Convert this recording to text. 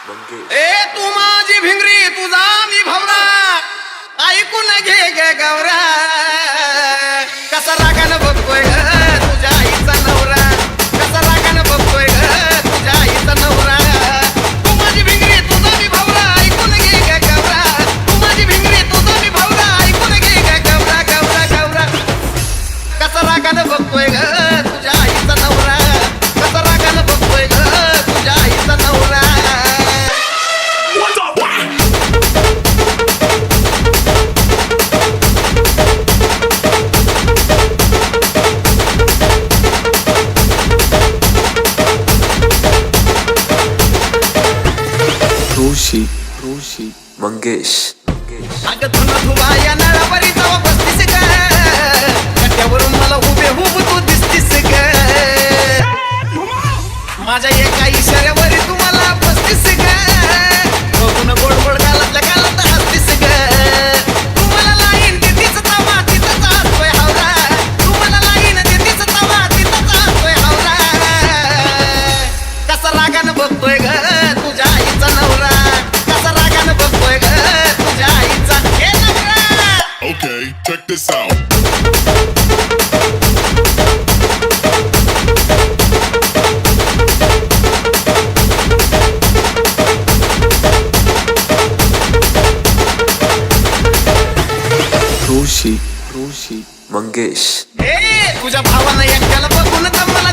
ए तू माझी भिंगरी तुझा मी भावना ऐकून घे गे गौरा कसा रागानं बघतोय ग तुझ्या आईचा नवरा कसा रागानं बघतोय ग तुझ्या आईचा नवरा तू माझी भिंगरी तुझा मी भावना ऐकून घे गे गौरा तू माझी भिंगरी तुझा मी भावना ऐकून घे गे गौरा गौरा गौरा कसा रागानं बघतोय ग तुझ्या आईचा नवरा कसा रागानं बघतोय ग तुझ्या आईचा नवरा रोशी मंगेश अगं तुला धुवा या नळावरी जावा बसतीस ग कट्यावरून मला हुबेहूब तू दिसतीस ग माझ्या एका इशाऱ्यावरी तुम्हाला बसतीस ग बघून गोड गोड गालातल्या गालात हसतीस ग तुम्हाला लाईन देतीच तवा तिथंच हसतोय हावरा तुम्हाला लाईन देतीच तवा तिथंच हसतोय हावरा कसा रागानं बघतोय ग तुझ्या आईचा नवरा कसा रागानं बघतोय ग तुझ्या आईचा हे नवरा Okay, check this out. रोशी मंगेश ए तुझ्या भावानं एकट्याला बघून तर मला